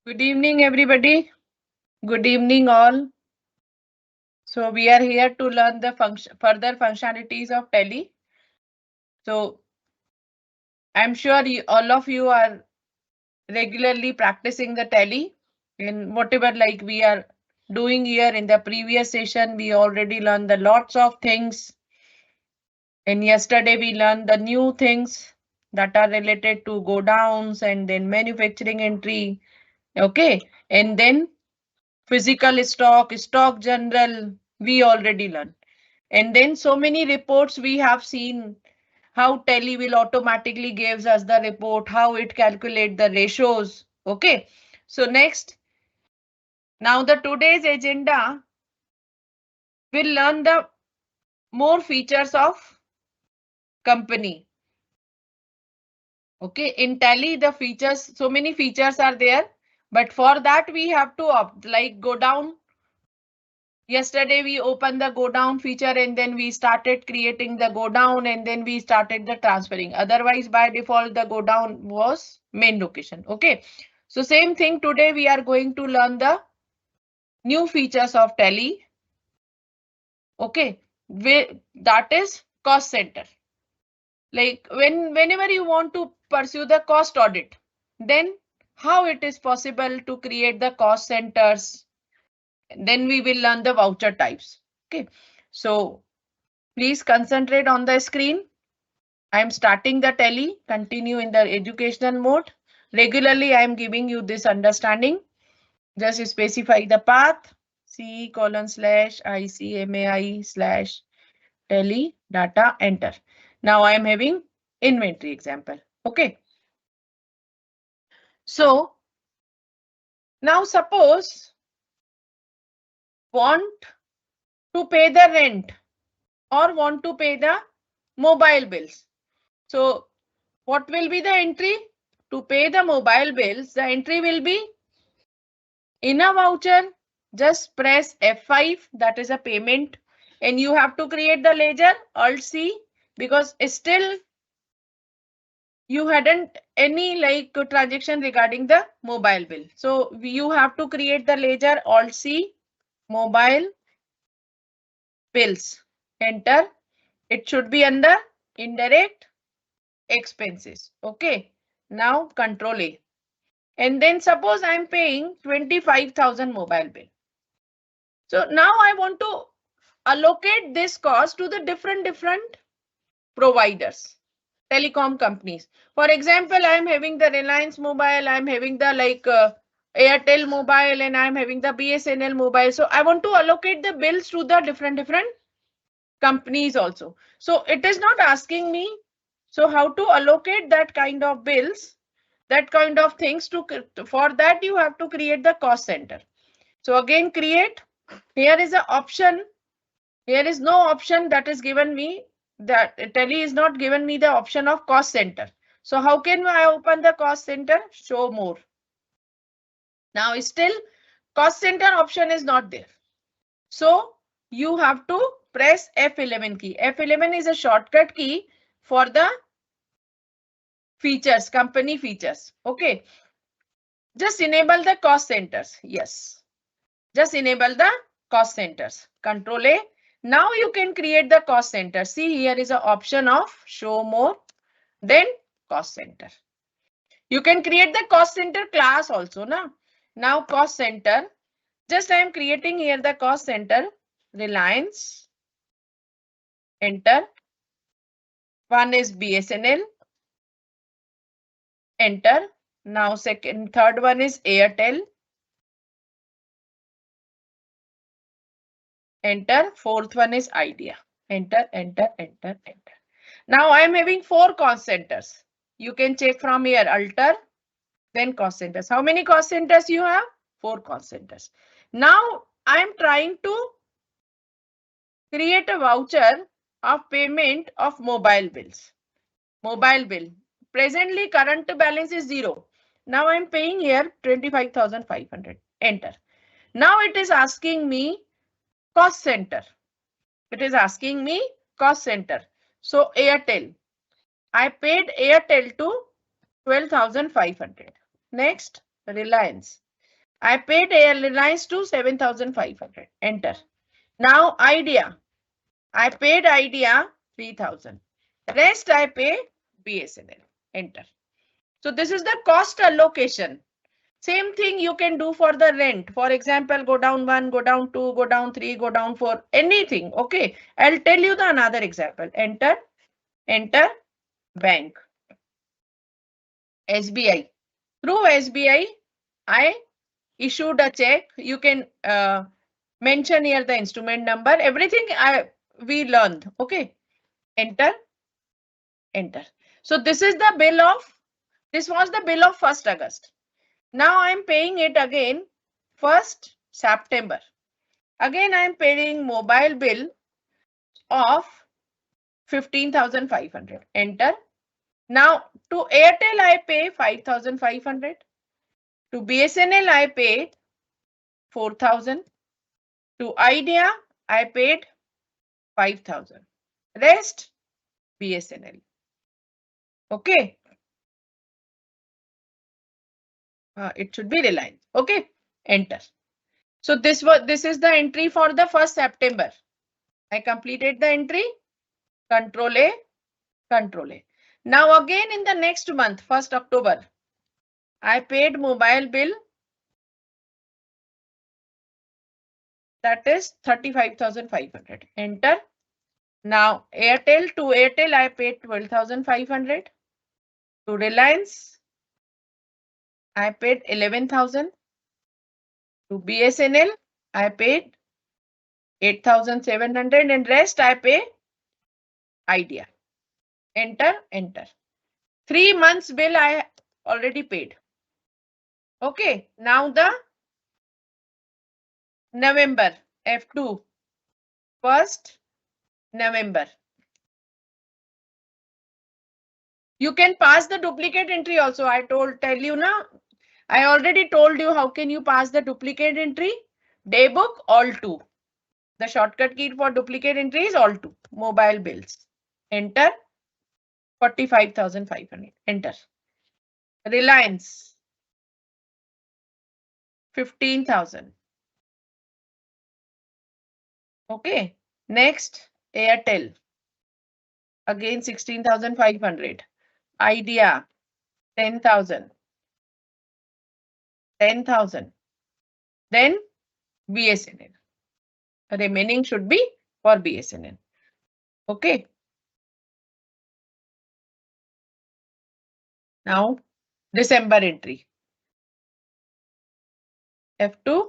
Good evening, everybody. Good evening, all. So we are here to learn the further functionalities of Tele. So I'm sure all of you are regularly practicing the Tele in whatever like we are doing here in the previous session. We already learned the lots of things. And yesterday we learned the new things that are related to go downs and then manufacturing entry. Okay. And then physical stock general, we already learned. And then so many reports we have seen how Tele will automatically gives us the report, how it calculate the ratios. Okay. So next, now the today's agenda will learn the more features of company. Okay. In Tele, the features, so many features are there. But for that, we have to opt, like go down. Yesterday we opened the go down feature and then we started creating the go down and then we started the transferring. Otherwise, by default, the go down was main location. Okay. So same thing today we are going to learn the new features of Tele. Okay. That is cost center. Like whenever you want to pursue the cost audit, then how it is possible to create the cost centers. Then we will learn the voucher types. Okay. So please concentrate on the screen. I am starting the Tele. Continue in the educational mode. Regularly, I am giving you this understanding. Just specify the path. C:/ICMAI/Tele data enter. Now I am having inventory example. Okay. So now suppose want to pay the rent or want to pay the mobile bills. So what will be the entry? To pay the mobile bills, the entry will be in a voucher. Just press F5, that is a payment, and you have to create the ledger, Alt C, because still you hadn't any like transaction regarding the mobile bill. So you have to create the ledger, Alt C, mobile bills, enter. It should be under indirect expenses. Okay. Now Control A. And then suppose I'm paying 25,000 mobile bill. So now I want to allocate this cost to the different providers, telecom companies. For example, I'm having the Reliance Mobile, I'm having the like Airtel Mobile, and I'm having the BSNL Mobile. So I want to allocate the bills to the different companies also. So it is not asking me. So how to allocate that kind of bills, that kind of things to, for that you have to create the cost center. So again, create. Here is an option. Here is no option that is given me. That Tele is not given me the option of cost center. So how can I open the cost center? Show more. Now still cost center option is not there. So you have to press F11 key. F11 is a shortcut key for the features, company features. Okay. Just enable the cost centers. Yes. Just enable the cost centers. Control A. Now you can create the cost center. See, here is an option of show more, then cost center. You can create the cost center class also. Now cost center. Just I am creating here the cost center. Reliance. Enter. One is BSNL. Enter. Now third one is Airtel. Enter. Fourth one is Idea. Enter, enter, enter, enter. Now I am having 4 cost centers. You can check from here, alter, then cost centers. How many cost centers you have? 4 cost centers. Now I am trying to create a voucher of payment of mobile bills. Mobile bill. Presently current balance is 0. Now I am paying here 25,500. Enter. Now it is asking me cost center. It is asking me cost center. So Airtel. I paid Airtel to 12,500. Next, Reliance. I paid Reliance to 7,500. Enter. Now Idea. I paid Idea 3,000. Rest I pay BSNL. Enter. So this is the cost allocation. Same thing you can do for the rent. For example, go down 1, go down 2, go down 3, go down 4, anything. Okay. I'll tell you the another example. Enter. Enter bank. SBI. Through SBI, I issued a check. You can mention here the instrument number. Everything we learned. Okay. Enter. Enter. So this is the bill of, this was the bill of 1st August. Now I'm paying it again 1st September. Again I'm paying mobile bill of 15,500. Enter. Now to Airtel I pay 5,500. To BSNL I paid 4,000. To Idea I paid 5,000. Rest BSNL. Okay. It should be Reliance. Okay. Enter. So this is the entry for the 1st September. I completed the entry. Control A. Control A. Now again in the next month, 1st October, I paid mobile bill. That is 35,500. Enter. Now Airtel, to Airtel I paid 12,500. To Reliance I paid 11,000. To BSNL I paid 8,700 and rest I pay Idea. Enter, enter. 3 months bill I already paid. Okay, now the November F2, 1st November. You can pass the duplicate entry also. I tell you now. I already told you how can you pass the duplicate entry. Daybook All2. The shortcut key for duplicate entry is All2. Mobile bills. Enter. 45,500. Enter. Reliance. 15,000. Okay. Next, Airtel. Again 16,500. Idea 10,000. 10,000. Then BSNL. Remaining should be for BSNL. Okay. Now December entry. F2.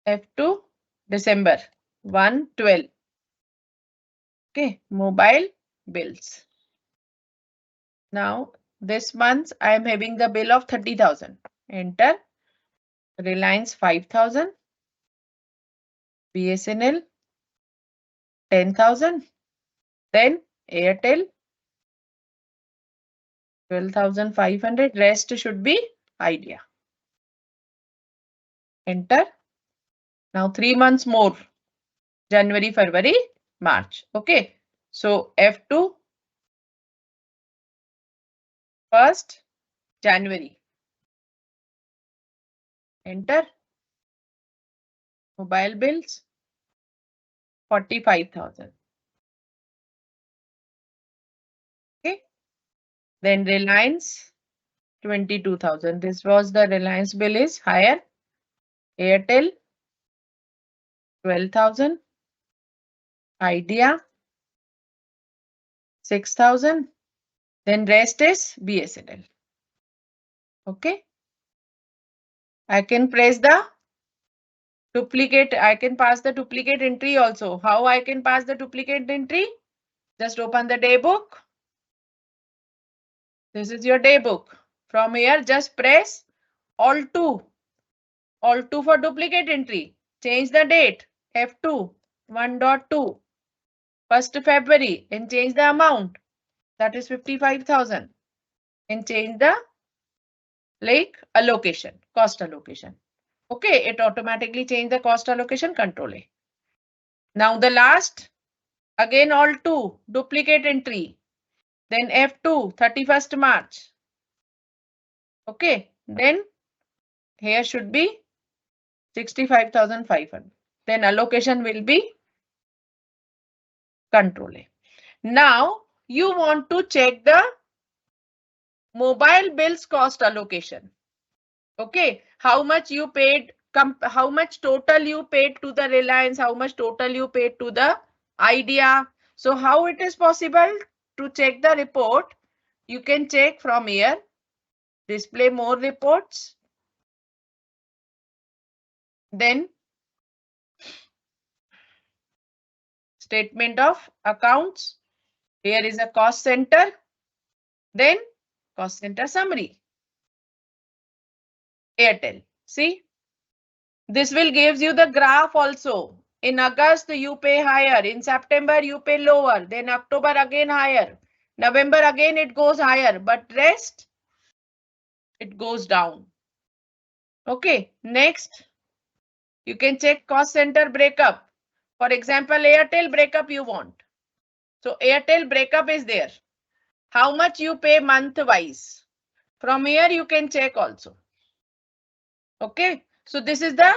F2 December 1/12. Okay, mobile bills. Now this month I am having the bill of 30,000. Enter. Reliance 5,000. BSNL 10,000. Then Airtel 12,500. Rest should be Idea. Enter. Now 3 months more. January, February, March. Okay. So F2 1st January. Enter. Mobile bills 45,000. Okay. Then Reliance 22,000. This was the Reliance bill is higher. Airtel 12,000. Idea 6,000. Then rest is BSNL. Okay. I can press the duplicate. I can pass the duplicate entry also. How I can pass the duplicate entry? Just open the daybook. This is your daybook. From here, just press Alt2. Alt2 for duplicate entry. Change the date. F2 1.2. 1st February and change the amount. That is 55,000. And change the allocation, cost allocation. Okay, it automatically changed the cost allocation. Control A. Now the last, again Alt2, duplicate entry. Then F2, 31st March. Okay, Then here should be 65,500. Then allocation will be control A. Now you want to check the mobile bills cost allocation. Okay, how much you paid, how much total you paid to the Reliance, how much total you paid to the Idea. So how it is possible to check the report? You can check from here, display more reports. Then statement of accounts. Here is a cost center. Then cost center summary. Airtel. See, this will gives you the graph also. In August, you pay higher. In September, you pay lower. Then October again higher. November again it goes higher. But rest, it goes down. Okay. Next, you can check cost center breakup. For example, Airtel breakup you want. So Airtel breakup is there. How much you pay month wise. From here you can check also. Okay. So this is the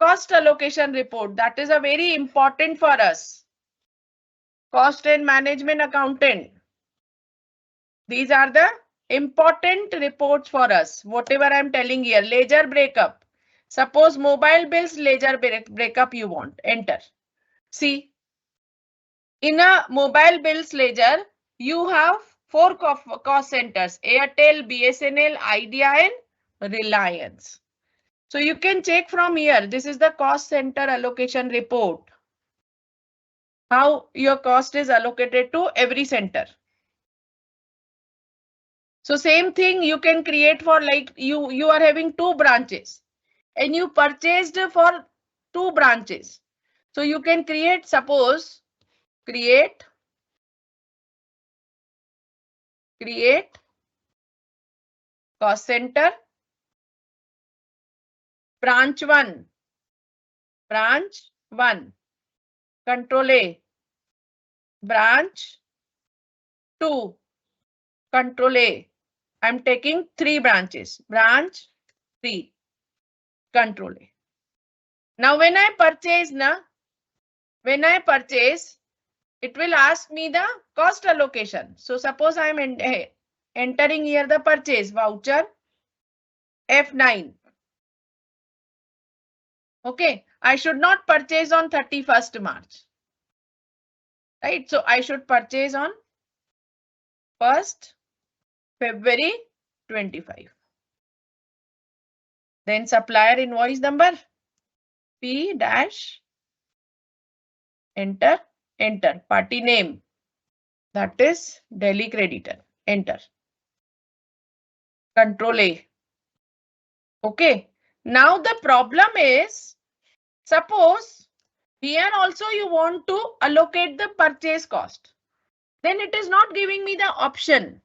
cost allocation report. That is a very important for us. Cost and management accountant. These are the important reports for us. Whatever I'm telling here, ledger breakup. Suppose mobile bills ledger breakup you want. Enter. See, in a mobile bills ledger, you have four cost centers: Airtel, BSNL, Idea, and Reliance. So you can check from here. This is the cost center allocation report. How your cost is allocated to every center. So same thing you can create for, like you are having 2 branches and you purchased for 2 branches. So you can create, suppose create cost center branch 1, control A, branch 2, control A. I'm taking 3 branches, branch 3, control A. Now when I purchase, it will ask me the cost allocation. So suppose I am entering here the purchase voucher F9. Okay, I should not purchase on 31st March. Right, so I should purchase on 1st February 25. Then supplier invoice number P dash enter party name, that is Delhi creditor, enter, control A. Okay, now the problem is, suppose here also you want to allocate the purchase cost, then it is not giving me the option.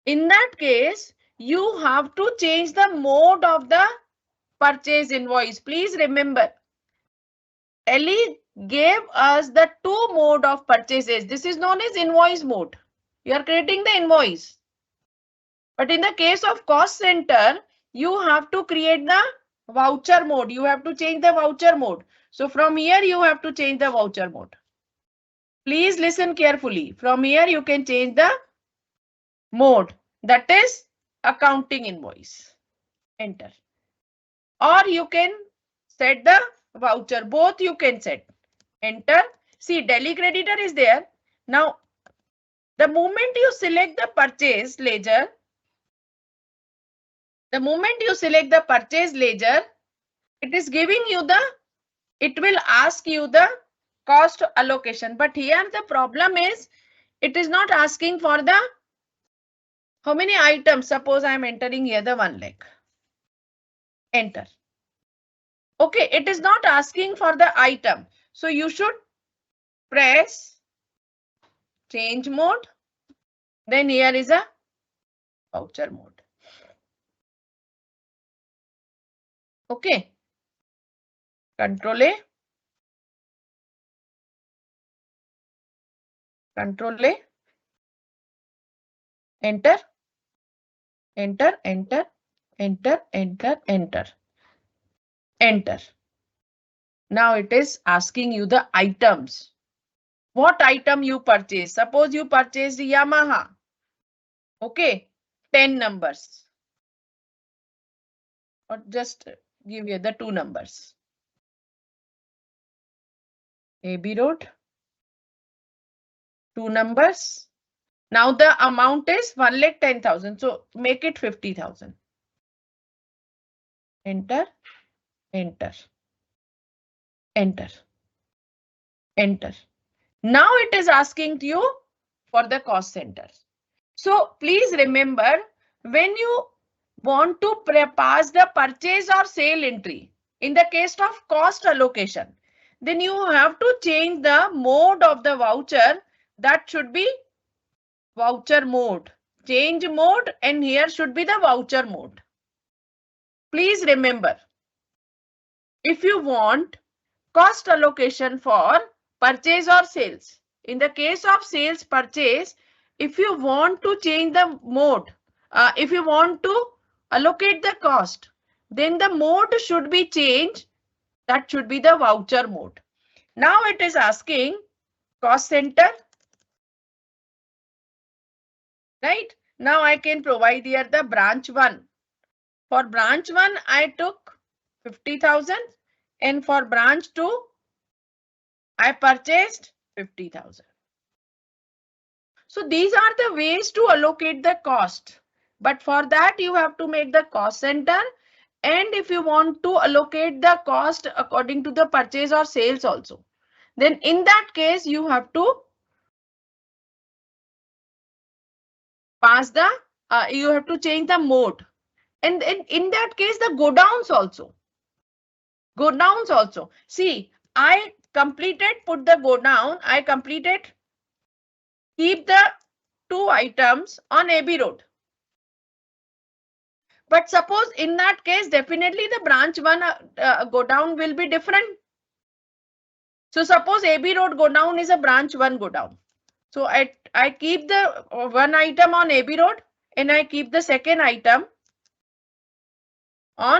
In that case, you have to change the mode of the purchase invoice. Please remember, Ellie gave us the 2 mode of purchases. This is known as invoice mode. You are creating the invoice. But in the case of cost center, you have to create the voucher mode. You have to change the voucher mode. So from here, you have to change the voucher mode. Please listen carefully. From here, you can change the mode, that is accounting invoice. Enter. Or you can set the voucher. Both you can set. Enter. See, Delhi creditor is there. Now, the moment you select the purchase ledger, it is giving you the, it will ask you the cost allocation. But here the problem is, it is not asking for the how many items. Suppose I am entering here the 1 lakh. Enter. Okay, it is not asking for the item. So you should press change mode. Then here is a voucher mode. Okay. Control A. Control A. Enter. Enter. Enter. enter, enter, enter, enter. Now it is asking you the items. What item you purchase? Suppose you purchased Yamaha. Okay, 10 numbers. Or just give you the 2 numbers. AB Road, 2 numbers. Now the amount is 1,10,000. So make it 50,000. Enter, enter, enter, enter. Now it is asking you for the cost center. So please remember, when you want to pass the purchase or sale entry, in the case of cost allocation, then you have to change the mode of the voucher. That should be voucher mode. Change mode, and here should be the voucher mode. Please remember, if you want cost allocation for purchase or sales, in the case of sales purchase, if you want to change the mode, if you want to allocate the cost, then the mode should be changed. That should be the voucher mode. Now it is asking cost center. Right? Now I can provide here the branch 1. For branch 1, I took 50,000, and for branch 2, I purchased 50,000. So these are the ways to allocate the cost. But for that, you have to make the cost center. And if you want to allocate the cost according to the purchase or sales also, then in that case, you have to pass the, you have to change the mode. And in that case, the go downs also. Go downs also. See, I completed, put the go down, I completed, keep the 2 items on AB Road. But suppose in that case, definitely the branch 1 go down will be different. So suppose AB Road go down is a branch 1 go down. So I keep the 1 item on AB Road, and I keep the second item on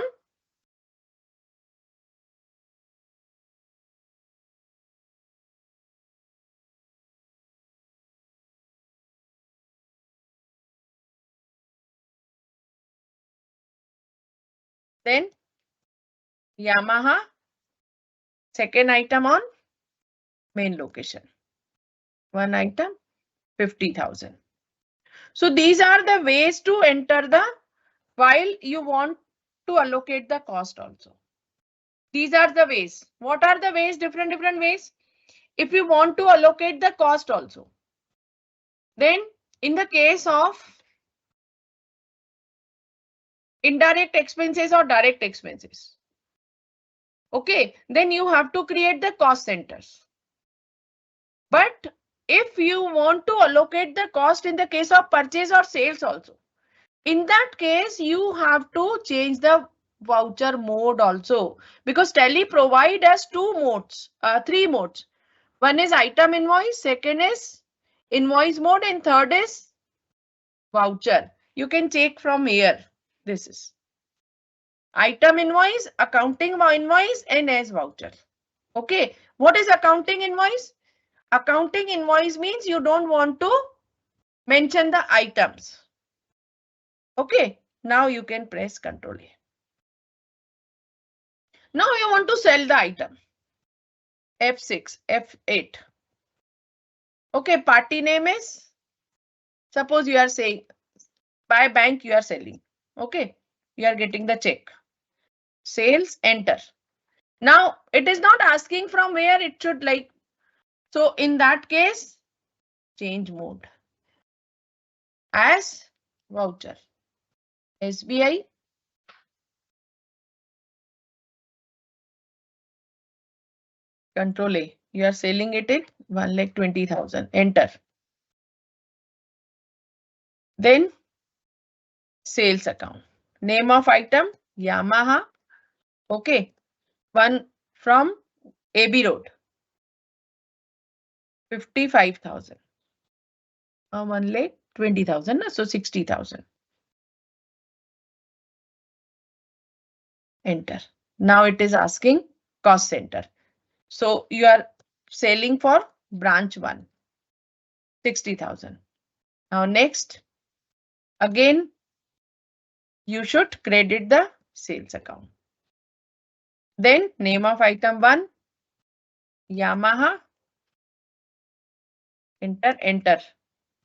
then Yamaha, second item on main location. 1 item, 50,000. So these are the ways to enter the, while you want to allocate the cost also. These are the ways. What are the ways? Different ways. If you want to allocate the cost also, then in the case of indirect expenses or direct expenses, okay, then you have to create the cost centers. But if you want to allocate the cost in the case of purchase or sales also, in that case, you have to change the voucher mode also, because Tally provide us 2 modes, 3 modes. One is item invoice, second is invoice mode, and third is voucher. You can check from here. This is item invoice, accounting invoice, and as voucher. Okay, what is accounting invoice? Accounting invoice means you don't want to mention the items. Okay, now you can press Ctrl A. Now you want to sell the item. F6, F8. Okay, party name is, suppose you are saying by bank you are selling. Okay, you are getting the check. Sales, enter. Now it is not asking from where it should like. So in that case, change mode as voucher. SBI. Control A. You are selling it in 1,20,000. Enter. Then sales account. Name of item Yamaha. Okay. One from AB Road. 55,000. 1,20,000. So 60,000. Enter. Now it is asking cost center. So you are selling for branch 1, 60,000. Now next, again, you should credit the sales account. Then name of item 1, Yamaha. Enter, enter.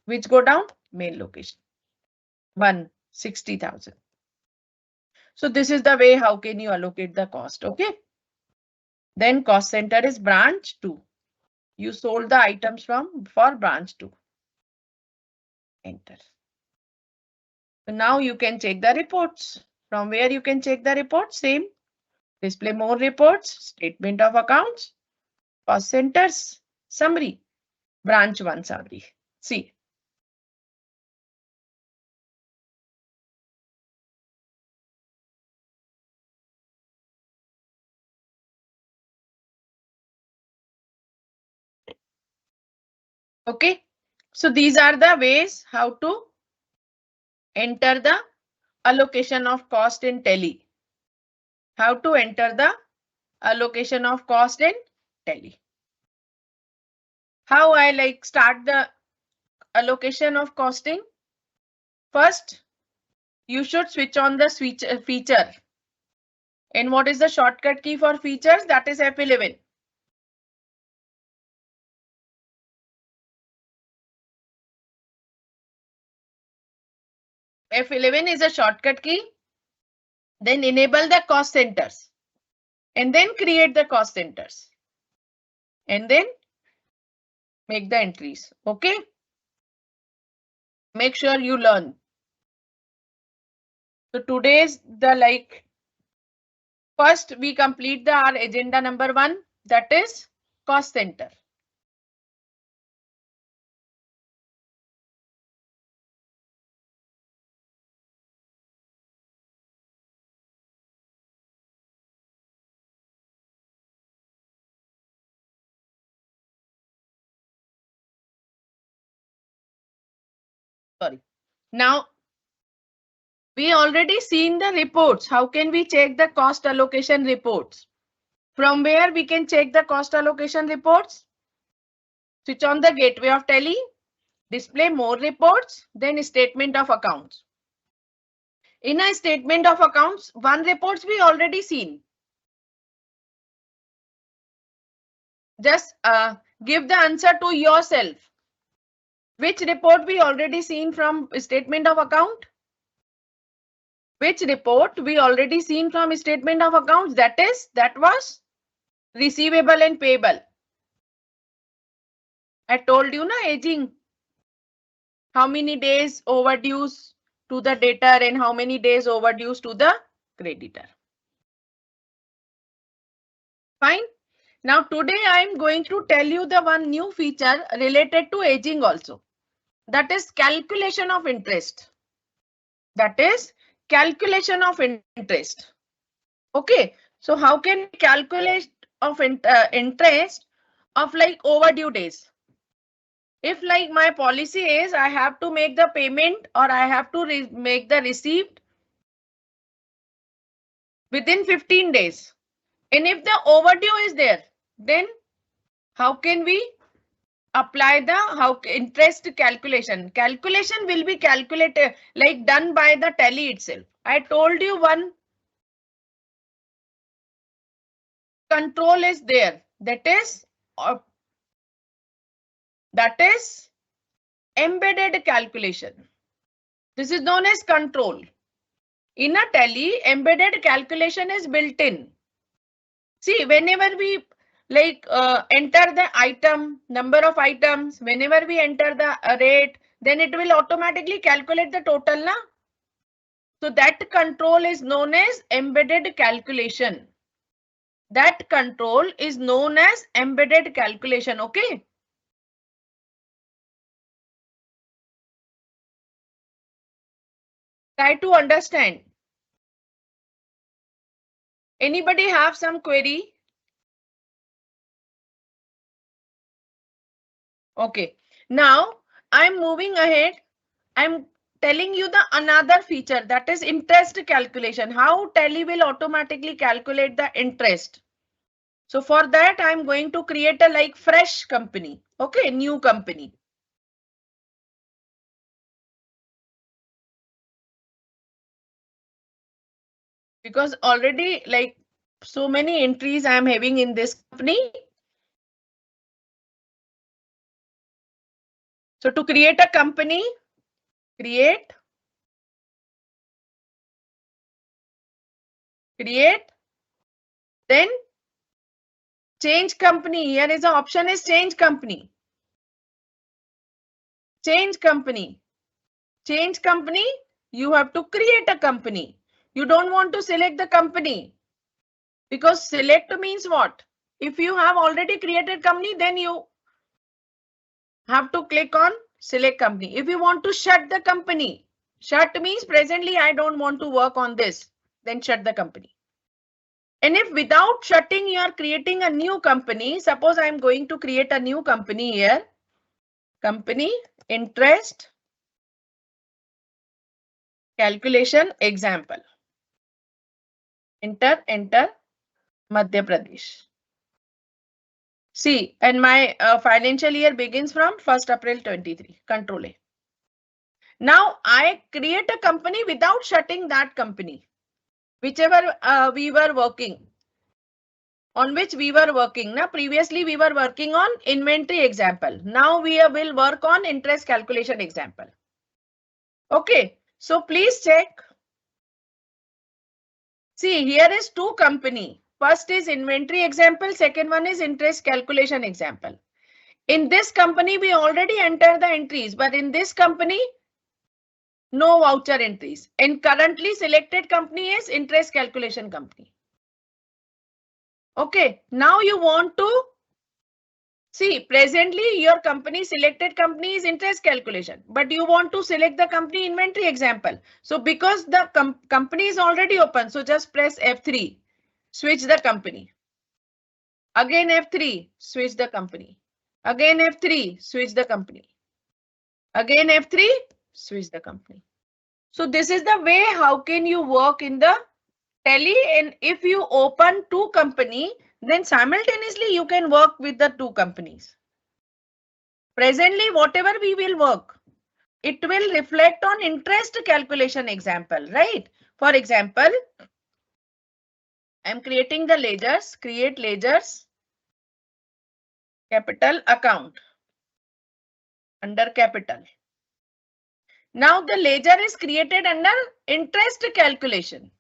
Which go down? Main location. 160,000. So this is the way how can you allocate the cost. Okay. Then cost center is branch 2. You sold the items for branch 2. Enter. So now you can check the reports. From where you can check the reports? Same. Display more reports, statement of accounts, cost centers, summary, branch 1 summary. See. Okay. So these are the ways how to enter the allocation of cost in Tally. How to enter the allocation of cost in Tally. How I like start the allocation of costing? First, you should switch on the feature. And what is the shortcut key for features? That is F11. F11 is a shortcut key. Then enable the cost centers. And then create the cost centers. And then make the entries. Okay. Make sure you learn. So today's the first we complete our agenda number 1, that is cost center. Sorry. Now we already seen the reports. How can we check the cost allocation reports? From where we can check the cost allocation reports? Switch on the gateway of Tally, display more reports, then statement of accounts. In a statement of accounts, 1 reports we already seen. Just give the answer to yourself. Which report we already seen from statement of account? Which report we already seen from statement of accounts? That was receivable and payable. I told you na aging. How many days overdues to the debtor and how many days overdues to the creditor. Fine. Now today I am going to tell you the one new feature related to aging also. That is calculation of interest. That is calculation of interest. Okay. So how can we calculate of interest of overdue days? If my policy is I have to make the payment or I have to make the receipt within 15 days. And if the overdue is there, then how can we apply the interest calculation? Calculation will be calculated done by the Tally itself. I told you one control is there. That is embedded calculation. This is known as control. In a Tally, embedded calculation is built in. See, whenever we enter the item, number of items, whenever we enter the rate, then it will automatically calculate the total. Na? So that control is known as embedded calculation. That control is known as embedded calculation. Okay. Try to understand. Anybody have some query? Okay. Now I'm moving ahead. I'm telling you the another feature, that is interest calculation. How Tally will automatically calculate the interest. So for that, I'm going to create a like fresh company. Okay, new company. Because already like so many entries I'm having in this company. So to create a company, create, then change company. Here is the option is change company. Change company. Change company. You have to create a company. You don't want to select the company because select means what? If you have already created company, then you have to click on select company. If you want to shut the company, shut means presently I don't want to work on this, then shut the company. And if without shutting you are creating a new company, suppose I'm going to create a new company here, company interest calculation example. Enter Madhya Pradesh. See, and my financial year begins from 1st April 23. Control A. Now I create a company without shutting that company, whichever we were working. On which we were working. Now previously we were working on inventory example. Now we will work on interest calculation example. Okay, so please check. See, here is two company. First is inventory example. Second one is interest calculation example. In this company, we already enter the entries, but in this company, no voucher entries. And currently selected company is interest calculation company. Okay, now you want to see presently your company selected company is interest calculation, but you want to select the company inventory example. So because the company is already open, so just press F3, switch the company. Again F3, switch the company. Again F3, switch the company. Again F3, switch the company. So this is the way how can you work in the Tally, and if you open two company, then simultaneously you can work with the two companies. Presently, whatever we will work, it will reflect on interest calculation example, right? For example, I'm creating the ledgers, create ledgers, capital account, under capital. Now the ledger is created under interest calculation.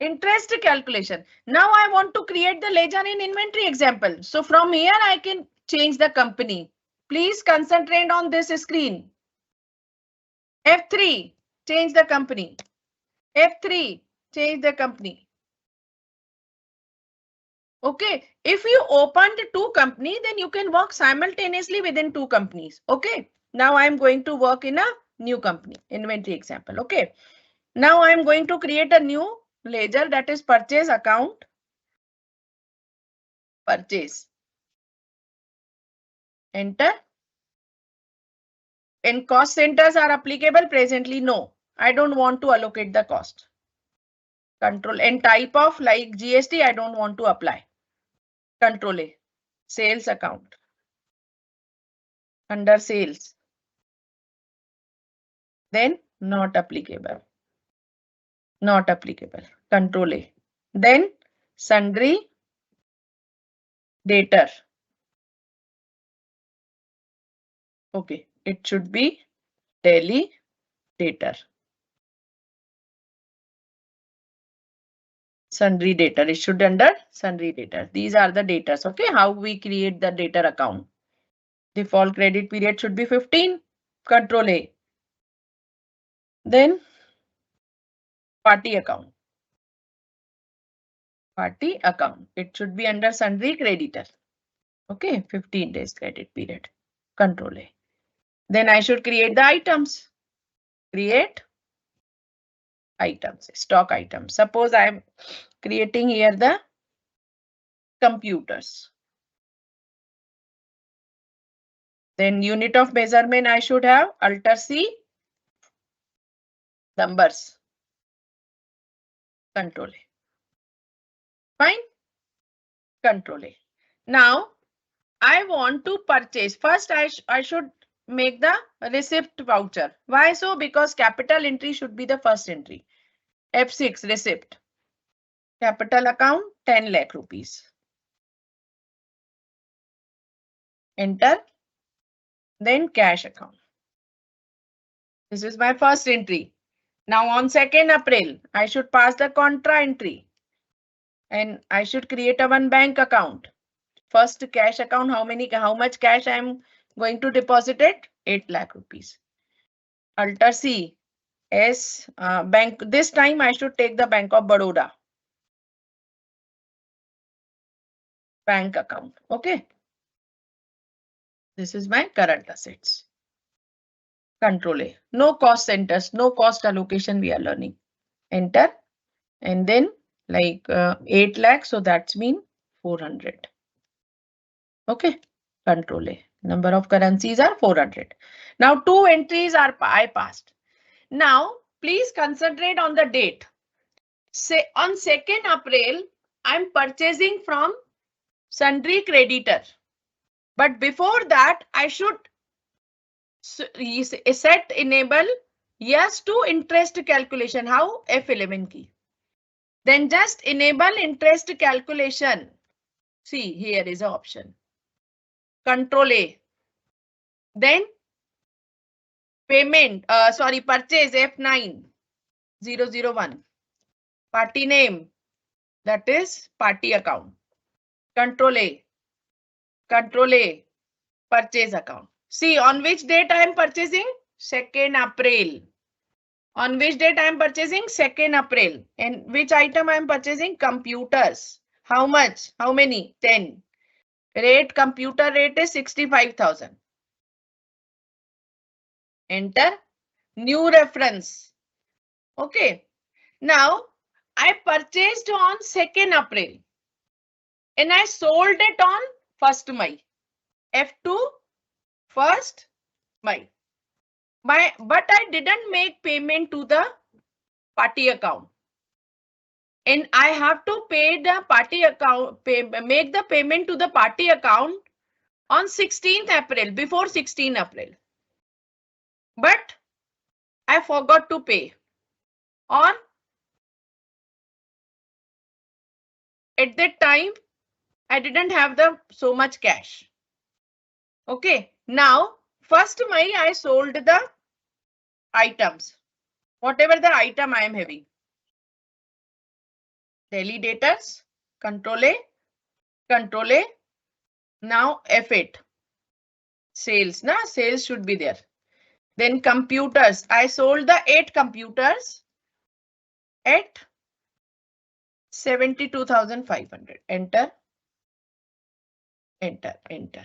Interest calculation. Now I want to create the ledger in inventory example. So from here I can change the company. Please concentrate on this screen. F3, change the company. F3, change the company. Okay, if you opened two companies, then you can work simultaneously within two companies. Okay, now I'm going to work in a new company, inventory example. Okay, now I'm going to create a new ledger, that is purchase account. Purchase. Enter. And cost centers are applicable presently? No, I don't want to allocate the cost. Control and type of like GST, I don't want to apply. Control A, sales account. Under sales. Then not applicable. Not applicable. Control A. Then sundry debtor. Okay, it should be daily debtor. Sundry debtor. It should under sundry debtor. These are the debtors. Okay, how we create the debtor account. Default credit period should be 15. Control A. Then party account. Party account. It should be under sundry creditor. Okay, 15 days credit period. Control A. Then I should create the items. Create items, stock items. Suppose I'm creating here the computers. Then unit of measurement I should have alter C, numbers, control A. Fine, control A. Now I want to purchase. First I should make the receipt voucher. Why so? Because capital entry should be the first entry. F6 receipt. Capital account 10 lakh rupees. Enter. Then cash account. This is my first entry. Now on 2nd April, I should pass the contra entry. And I should create a one bank account. First cash account, how much cash I am going to deposit it? 8 lakh rupees. Alter C. S bank. This time I should take the Bank of Baroda. Bank account. Okay. This is my current assets. Control A. No cost centers, no cost allocation we are learning. Enter. And then like 8 lakh. So that's mean 400. Okay. Control A. Number of currencies are 400. Now 2 entries are I passed. Now please concentrate on the date. Say on 2nd April, I'm purchasing from sundry creditor. But before that, I should set enable yes to interest calculation. How? F11 key. Then just enable interest calculation. See, here is an option. Control A. Then payment, purchase F9 001. Party name, that is party account. Control A. Control A. Purchase account. See on which date I am purchasing? 2nd April. On which date I am purchasing? 2nd April. And which item I am purchasing? Computers. How much? How many? 10. Rate, computer rate is 65,000. Enter. New reference. Okay. Now I purchased on 2nd April. And I sold it on 1st May. F2 1st May. But I didn't make payment to the party account. And I have to pay the party account, make the payment to the party account on 16th April, before 16th April. But I forgot to pay. Or at that time, I didn't have so much cash. Okay, now 1st May I sold the items, whatever the item I am having. Daily daters, Control A, Control A. Now F8. Sales, na? Sales should be there. Then computers. I sold the 8 computers at 72,500. Enter. Enter. Enter.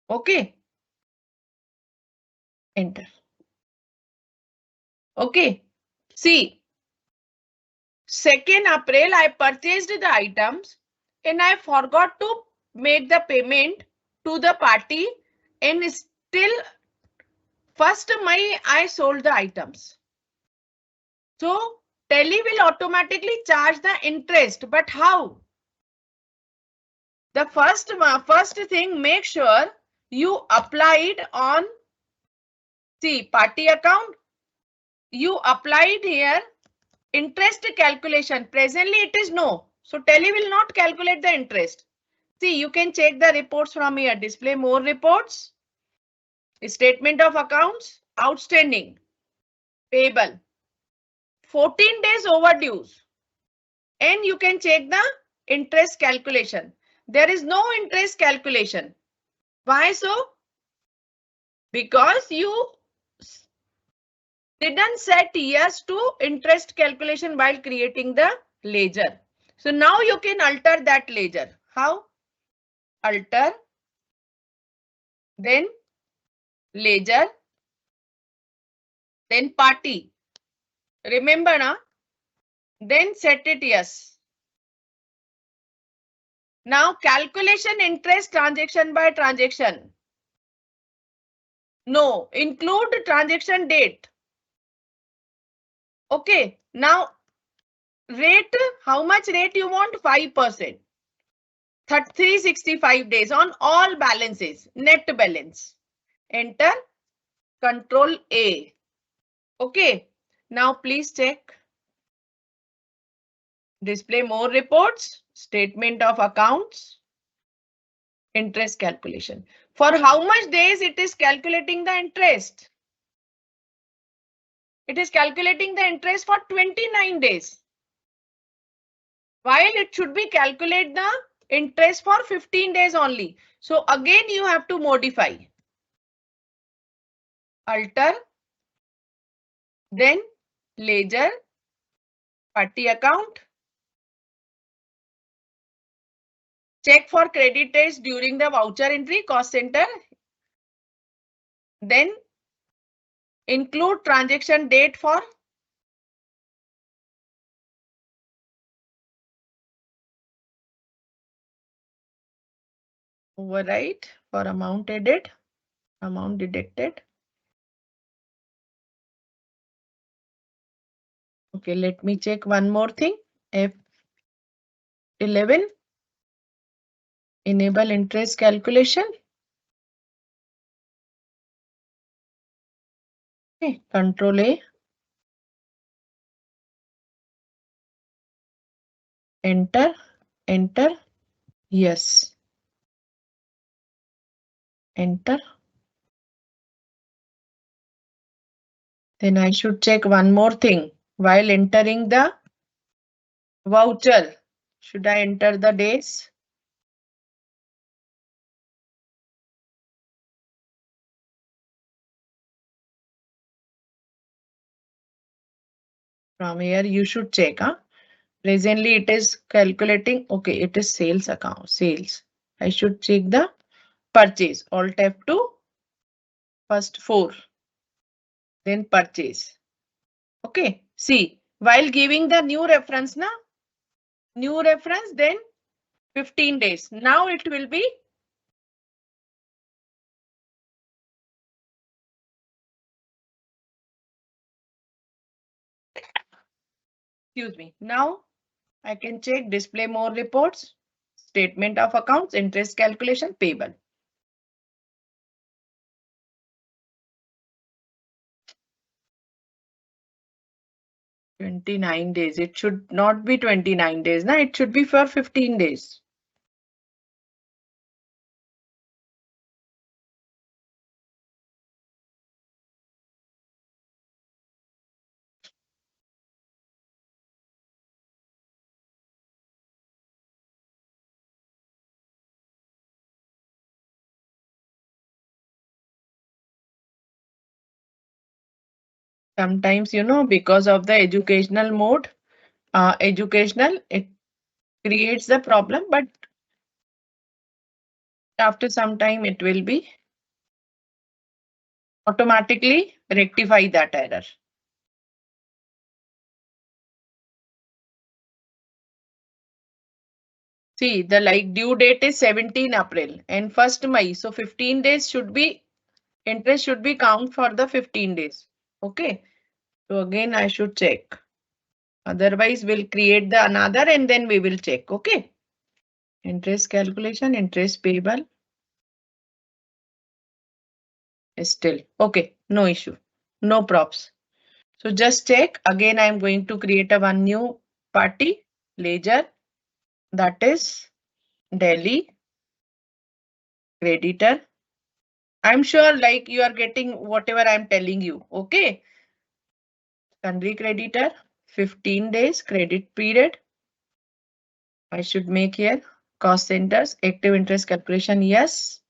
Okay. Enter. Okay. See. 2nd April, I purchased the items and I forgot to make the payment to the party, and still 1st May I sold the items. So Tally will automatically charge the interest, but how? The first thing, make sure you applied on, see, party account. You applied here interest calculation. Presently it is no. So Tally will not calculate the interest. See, you can check the reports from here. Display more reports. Statement of accounts. Outstanding. Payable. 14 days overdues. And you can check the interest calculation. There is no interest calculation. Why so? Because you didn't set yes to interest calculation while creating the ledger. So now you can alter that ledger. How? Alter. Then ledger. Then party. Remember, na? Then set it yes. Now calculation interest transaction by transaction. No, include transaction date. Okay, now rate, how much rate you want? 5%. 365 days on all balances, net balance. Enter, Control A. Okay, now please check. Display more reports, statement of accounts, interest calculation. For how much days it is calculating the interest? It is calculating the interest for 29 days. While it should be calculate the interest for 15 days only. So again you have to modify. Alter, then ledger, party account. Check for credit days during the voucher entry, cost center. Then include transaction date for overwrite for amount edit, amount deducted. Okay, let me check one more thing. F11, enable interest calculation. Okay, Control A. Enter, enter, yes. Enter. Then I should check one more thing. While entering the voucher, should I enter the days? From here you should check. Presently it is calculating. Okay, it is sales account, sales. I should check the purchase. Alt F2, first 4, then purchase. Okay, see, while giving the new reference, then 15 days. Now it will be excuse me. Now I can check display more reports, statement of accounts, interest calculation, payable. $29 days. It should not be 29 days. Now it should be for 15 days. Sometimes, because of the educational mode, it creates the problem, but after some time it will be automatically rectify that error. See, the due date is 17 April and 1st May. So 15 days should be, interest should be count for the 15 days. Okay. So again, I should check. Otherwise, we'll create the another and then we will check. Okay. Interest calculation, interest payable. Still. Okay. No issue. No props. So just check. Again, I'm going to create a one new party, ledger. That is Delhi creditor. I'm sure you are getting whatever I'm telling you. Okay. Sundry creditor, 15 days credit period. I should make here cost centers, active interest calculation. Yes.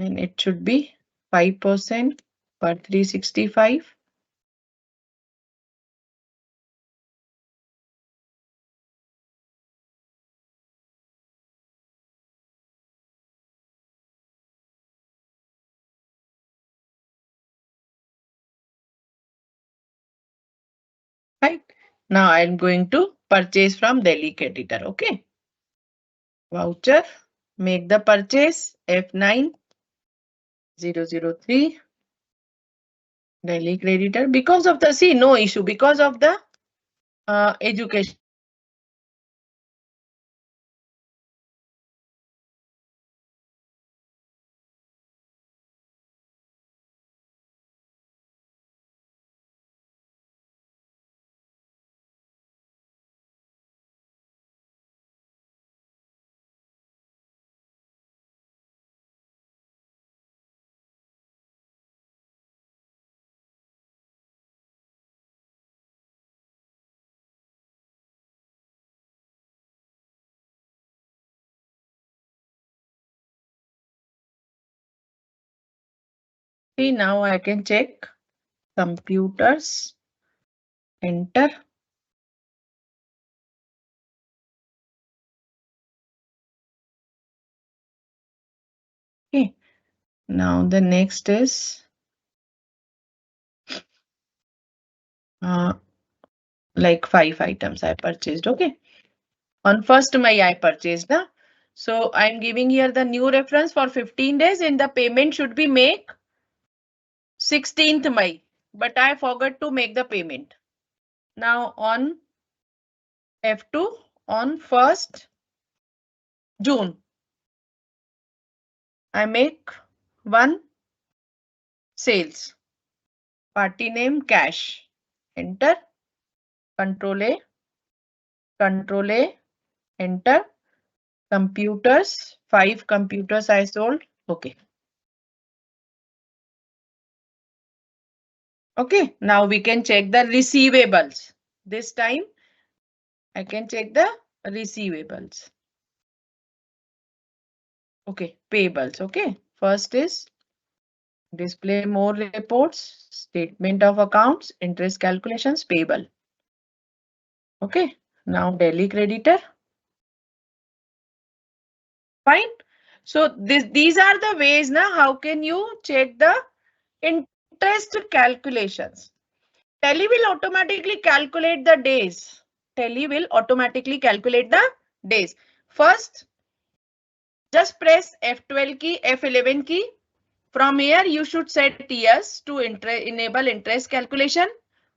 And it should be 5% per 365. Right. Now I'm going to purchase from Delhi creditor. Okay. Voucher, make the purchase F9, 003. Delhi creditor because of the, see, no issue because of the education. See, now I can check computers, enter. Okay, now the next is like 5 items I purchased. Okay, on 1st May I purchased. Huh? So I'm giving here the new reference for 15 days and the payment should be made 16th May, but I forgot to make the payment. Now on F2 on 1st June, I make one sales, party name cash, enter, Control A, enter, computers, 5 computers I sold, okay. Okay, now we can check the receivables. This time I can check the receivables. Okay, payables, okay. First is display more reports, statement of accounts, interest calculations, payable. Okay, now Delhi creditor. Fine. So these are the ways now how can you check the interest calculations. Tally will automatically calculate the days. Tally will automatically calculate the days. First, just press F12 key, F11 key. From here, you should set yes to enable interest calculation.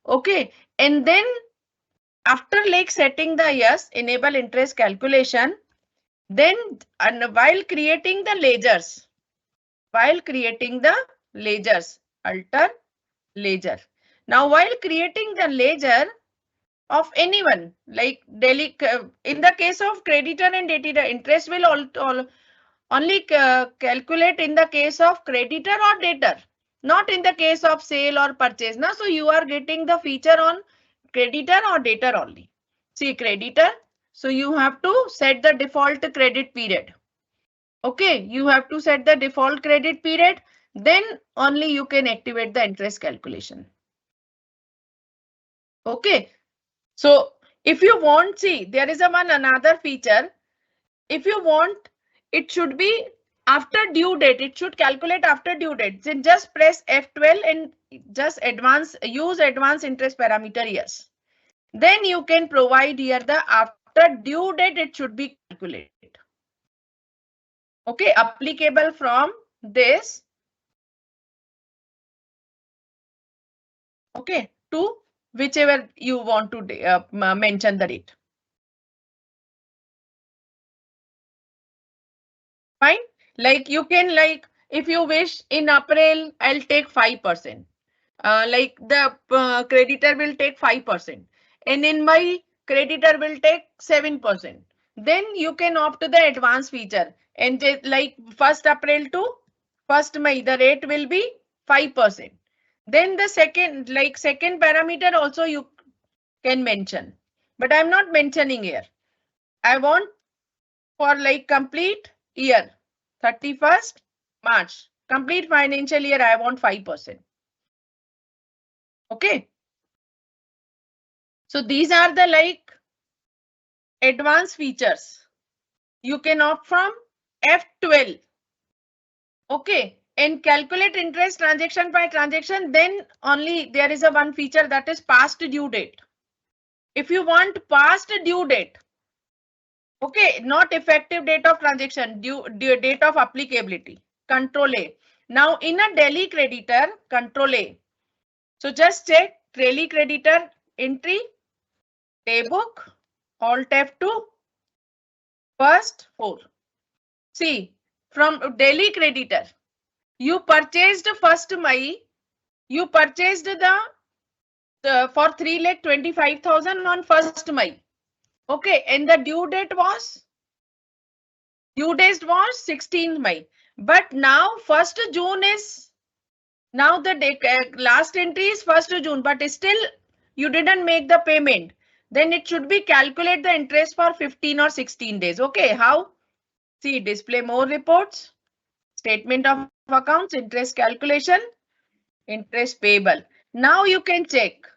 Okay. And then after like setting the yes, enable interest calculation, then and while creating the ledgers, alter ledger. Now, while creating the ledger of anyone, like Delhi, in the case of creditor and debtor, interest will only calculate in the case of creditor or debtor, not in the case of sale or purchase. Now, so you are getting the feature on creditor or debtor only. See, creditor. So you have to set the default credit period. Okay, you have to set the default credit period, then only you can activate the interest calculation. Okay, so if you want, see, there is another feature. If you want, it should be after due date. It should calculate after due date. Then just press F12 and just use advanced interest parameter, yes. Then you can provide here the after due date, it should be calculated. Okay, applicable from this. Okay, to whichever you want to mention the date. Fine. Like you can, like if you wish in April, I'll take 5%. Like the creditor will take 5%. And in my creditor will take 7%. Then you can opt to the advanced feature. And like 1st April to 1st May, the rate will be 5%. Then the second parameter also you can mention. But I'm not mentioning here. I want for like complete year, 31st March, complete financial year, I want 5%. Okay. So these are the like advanced features. You can opt from F12. Okay. And calculate interest transaction by transaction. Then only there is one feature that is past due date. If you want past due date, okay, not effective date of transaction, due date of applicability. Control A. Now in a daily creditor, control A. So just check daily creditor entry, daybook, alt F2, first 4. See, from daily creditor, you purchased 1st May, you purchased the for 3,25,000 on 1st May. Okay, and the due date was 16th May. But now 1st June is, now the last entry is 1st June, but still you didn't make the payment. Then it should be calculate the interest for 15 or 16 days. Okay, how? See, display more reports, statement of accounts, interest calculation, interest payable. Now you can check.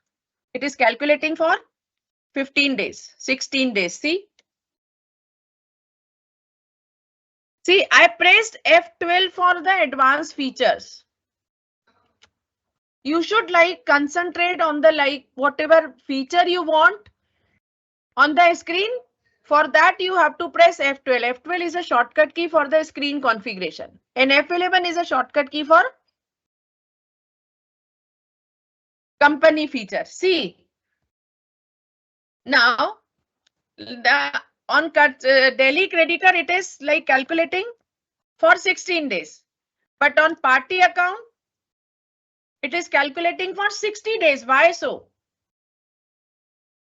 It is calculating for 15 days, 16 days. See, I pressed F12 for the advanced features. You should concentrate on the whatever feature you want on the screen. For that you have to press F12. F12 is a shortcut key for the screen configuration, and F11 is a shortcut key for company feature. See, now on daily creditor it is calculating for 16 days, but on party account it is calculating for 60 days. Why so?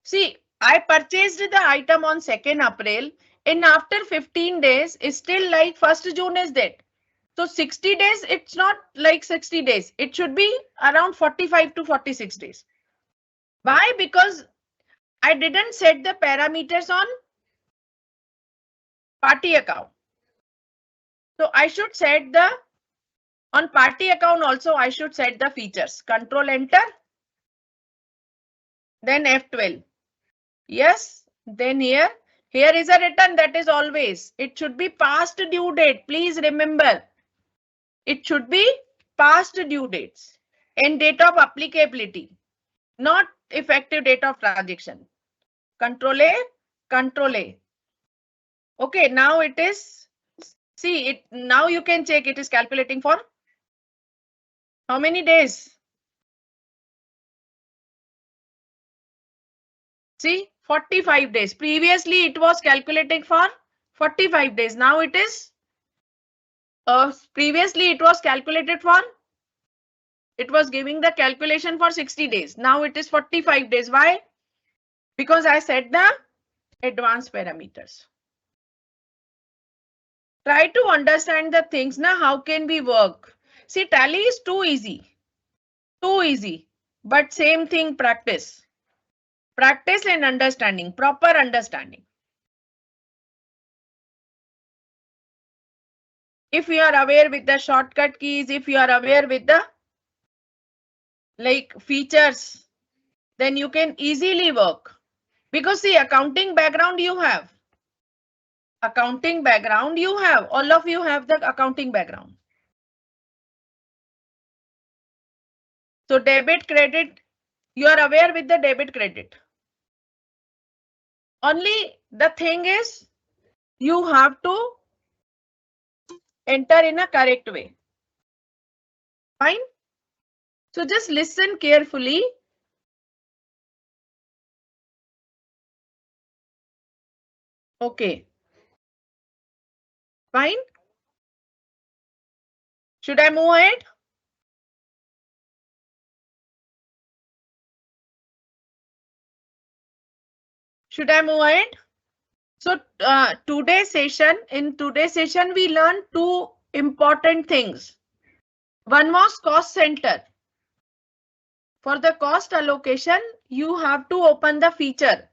See, I purchased the item on 2nd April, and after 15 days is still 1st June is that. So 60 days, it's not 60 days. It should be around 45 to 46 days. Why? Because I didn't set the parameters on party account. So I should set on party account also I should set the features. Control enter. Then F12. Yes, then here is a return, that is always. It should be past due date. Please remember. It should be past due dates and date of applicability, not effective date of transaction. Control A, Control A. Okay, now it is, see it, now you can check it is calculating for how many days? See, 45 days. Previously it was calculating for 45 days. Now it is, previously it was calculated for, it was giving the calculation for 60 days. Now it is 45 days. Why? Because I set the advanced parameters. Try to understand the things now. How can we work? See, Tally is too easy. Too easy. But same thing, practice. Practice and understanding, proper understanding. If you are aware with the shortcut keys, if you are aware with the features, then you can easily work. Because see, accounting background you have. Accounting background you have. All of you have the accounting background. So debit, credit, you are aware with the debit, credit. Only the thing is, you have to enter in a correct way. Fine. So just listen carefully. Okay. Fine. Should I move ahead? Should I move ahead? So in today's session, we learned two important things. One was cost center. For the cost allocation, you have to open the feature.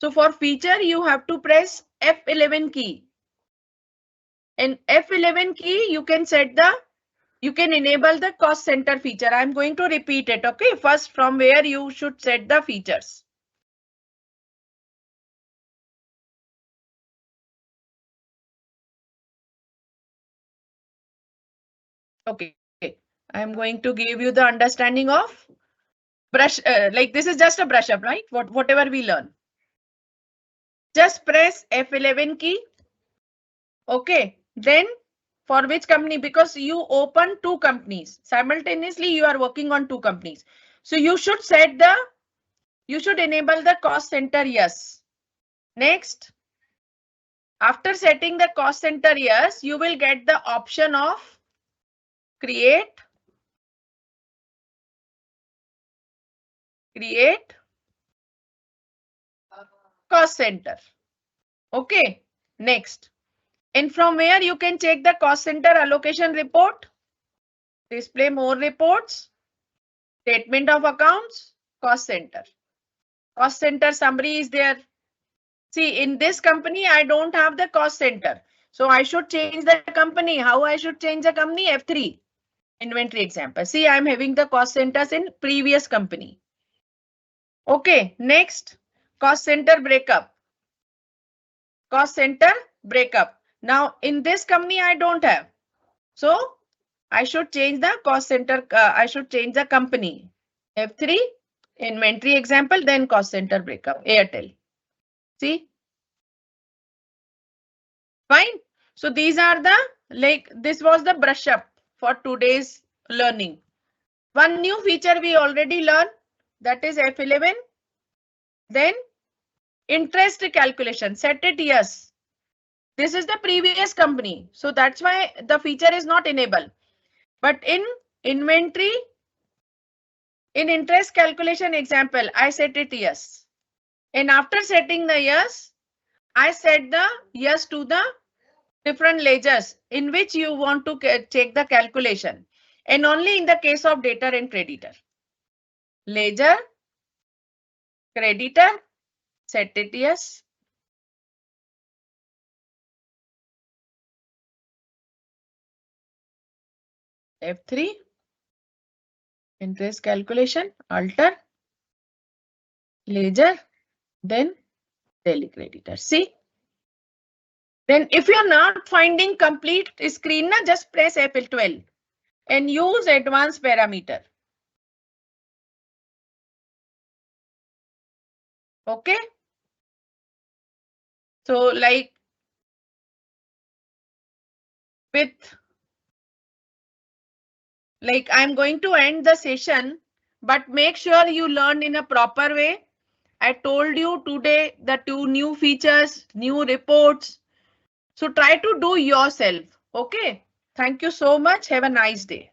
So for feature, you have to press F11 key. In F11 key, you can enable the cost center feature. I'm going to repeat it. Okay, first from where you should set the features. Okay, I'm going to give you the understanding of brush. This is just a brush up, right? Whatever we learn. Just press F11 key. Okay, then For which company? Because you open two companies simultaneously, you are working on two companies. So you should enable the cost center, yes. Next, after setting the cost center, yes, you will get the option of create cost center. Okay, next. And from where you can check the cost center allocation report, display more reports, statement of accounts, cost center. Cost center summary is there. See, in this company, I don't have the cost center. So I should change the company. How I should change the company? F3, inventory example. See, I'm having the cost centers in previous company. Okay, next, cost center breakup. Cost center breakup. Now, in this company, I don't have. So I should change the cost center. I should change the company. F3, inventory example, then cost center breakup, Airtel. See? Fine. So these are the, this was the brush up for today's learning. One new feature we already learned, that is F11. Then interest calculation, set it yes. This is the previous company. So that's why the feature is not enabled. But in inventory, in interest calculation example, I set it yes. And after setting the yes, I set the yes to the different ledgers in which you want to check the calculation. And only in the case of debtor and creditor. Ledger, creditor, set it yes. F3, interest calculation, alter, ledger, then daily creditor. See? Then if you're not finding complete screen, just press F12 and use advanced parameter. Okay. So like I'm going to end the session, but make sure you learn in a proper way. I told you today the 2 new features, new reports. So try to do yourself. Okay. Thank you so much. Have a nice day.